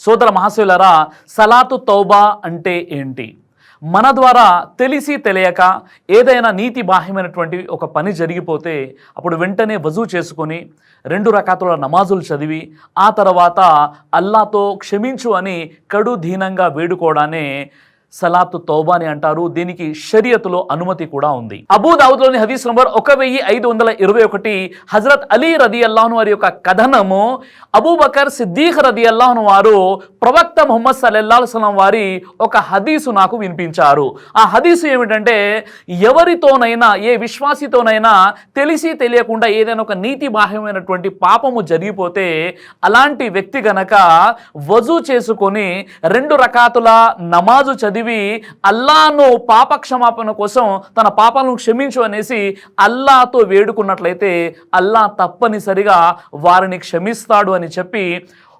సోదర మహాశయులారా, సలాతు తౌబా అంటే ఏంటి? మన ద్వారా తెలిసి తెలియక ఏదైనా నీతి బాహ్యమైనటువంటి ఒక పని జరిగిపోతే అప్పుడు వెంటనే వజూ చేసుకొని 2 రకాతుల నమాజులు చదివి ఆ తర్వాత అల్లాతో క్షమించు అని కడు దీనంగా వేడుకోవడానే సలాతు తౌబా అని అంటారు. దీనికి షరియతులో అనుమతి కూడా ఉంది. అబూ దావుద్లోని హదీస్ నంబర్ 1521 హజరత్ అలీ రదియల్లాహు వారి యొక్క కథనము, అబూబకర్ సిద్దీక్ రదియల్లాహు వారు ప్రవక్త ముహమ్మద్ సల్లల్లాహు అలైహి వసల్లం వారి ఒక హదీసు నాకు వినిపించారు. ఆ హదీసు ఏమిటంటే, ఎవరితోనైనా ఏ విశ్వాసితోనైనా తెలిసి తెలియకుండా ఏదైనా ఒక నీతి బాహ్యమైనటువంటి పాపము జరిగిపోతే అలాంటి వ్యక్తి గనక వజూ చేసుకొని 2 రకాతుల నమాజు చదివి అల్లాను పాప క్షమాపణ కోసం తన పాపాలను క్షమించు అనేసి అల్లాతో వేడుకున్నట్లయితే అల్లా తప్పనిసరిగా వారిని క్షమిస్తాడు అని చెప్పి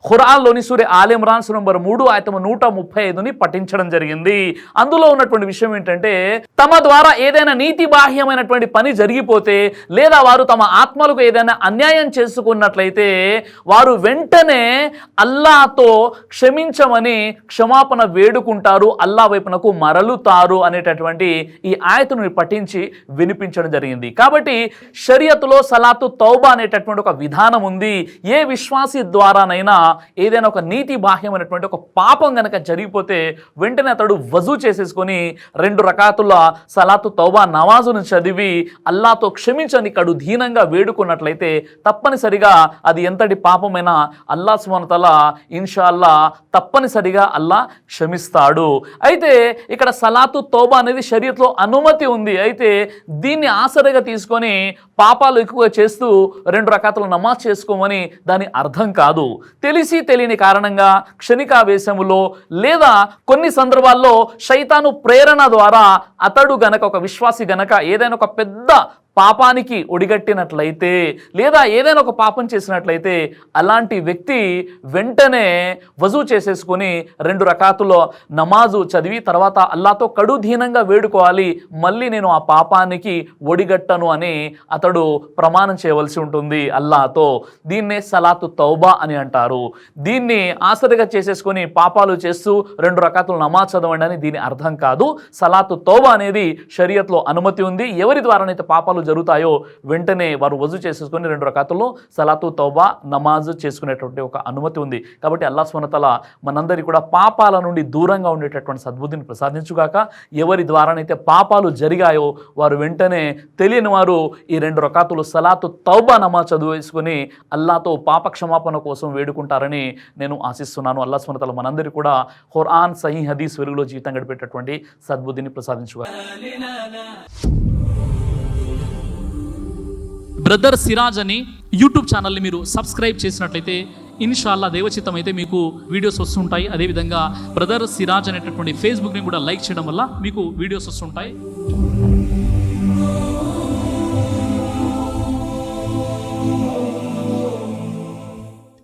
ఖురాన్లోని సూర ఆల్ ఇమ్రాన్ నంబర్ 3 ఆయతము 135ని పఠించడం జరిగింది. అందులో ఉన్నటువంటి విషయం ఏంటంటే, తమ ద్వారా ఏదైనా నీతి బాహ్యమైనటువంటి పని జరిగిపోతే లేదా వారు తమ ఆత్మలకు ఏదైనా అన్యాయం చేసుకున్నట్లయితే వారు వెంటనే అల్లాతో క్షమించమని క్షమాపణ వేడుకుంటారు, అల్లా వైపునకు మరలుతారు అనేటటువంటి ఈ ఆయతను పఠించి వినిపించడం జరిగింది. కాబట్టి షరియతులో సలాతు తౌబా అనేటటువంటి ఒక విధానం ఉంది. ఏ విశ్వాసి ద్వారానైనా ఏదైనా ఒక నీతి బాహ్యమైనటువంటి ఒక పాపం గనక జరిగిపోతే వెంటనే అతడు వజూ చేసేసుకొని 2 రకాతుల సలాతు తౌబా నమాజును చదివి అల్లాతో క్షమించని కడు దీనంగా వేడుకున్నట్లయితే తప్పనిసరిగా అది ఎంతటి పాపమైనా అల్లా సుబ్హానహు వ తఆలా ఇన్షాల్లా తప్పనిసరిగా అల్లా క్షమిస్తాడు. అయితే ఇక్కడ సలాతు తౌబా అనేది షరియత్లో అనుమతి ఉంది. అయితే దీన్ని ఆసరిగా తీసుకొని పాపాలు ఎక్కువగా చేస్తూ 2 రకాతుల నమాజ్ చేసుకోమని దాని అర్థం కాదు. తెలిసి తెలియని కారణంగా క్షణికావేశములో లేదా కొన్ని సందర్భాల్లో శైతాను ప్రేరణ ద్వారా అతడు గనక ఒక విశ్వాసి గనక ఏదైనా ఒక పెద్ద పాపానికి ఒడిగట్టినట్లయితే లేదా ఏదైనా ఒక పాపం చేసినట్లయితే అలాంటి వ్యక్తి వెంటనే వజూ చేసేసుకొని 2 రకాతుల నమాజు చదివి తర్వాత అల్లాతో కడుదీనంగా వేడుకోవాలి, మళ్ళీ నేను ఆ పాపానికి ఒడిగట్టను అని అతడు ప్రమాణం చేయవలసి ఉంటుంది అల్లాతో. దీన్నే సలాతు తౌబా అని అంటారు. దీన్ని ఆసరిగా చేసేసుకొని పాపాలు చేస్తూ 2 రకాతుల నమాజ్ చదవండి అని దీని అర్థం కాదు. సలాతు తౌబా అనేది షరియత్లో అనుమతి ఉంది. ఎవరి ద్వారానైతే పాపాలు జరుగుతాయో వెంటనే వారు వజూ చేసేసుకొని 2 రకాతుల్లో సలాతు తౌబా నమాజ్ చేసుకునేటువంటి ఒక అనుమతి ఉంది. కాబట్టి అల్లాహ్ సుబ్హానహు వ తఆలా మనందరికీ కూడా పాపాల నుండి దూరంగా ఉండేటటువంటి సద్బుద్ధిని ప్రసాదించుగాక. ఎవరి ద్వారానైతే పాపాలు జరిగాయో వారు వెంటనే తెలియని వారు ఈ 2 రకాతులు సలాతు తౌబా నమాజ్ చదివేసుకొని అల్లాతో పాప క్షమాపణ కోసం వేడుకుంటారని నేను ఆశిస్తున్నాను. అల్లాహ్ సుబ్హానహు వ తఆలా మనందరికీ కూడా ఖురాన్ సహీ హదీస్ వెలుగులో జీవితం గడిపేటటువంటి సద్బుద్ధిని ప్రసాదించుగాక. బ్రదర్ సిరాజ్ అని యూట్యూబ్ ఛానల్ని మీరు సబ్స్క్రైబ్ చేసినట్లయితే ఇన్షాల్లా దేవచిత్తం అయితే మీకు వీడియోస్ వస్తుంటాయి. అదేవిధంగా బ్రదర్ సిరాజ్ అనేటటువంటి ఫేస్బుక్ని కూడా లైక్ చేయడం వల్ల మీకు వీడియోస్ వస్తుంటాయి.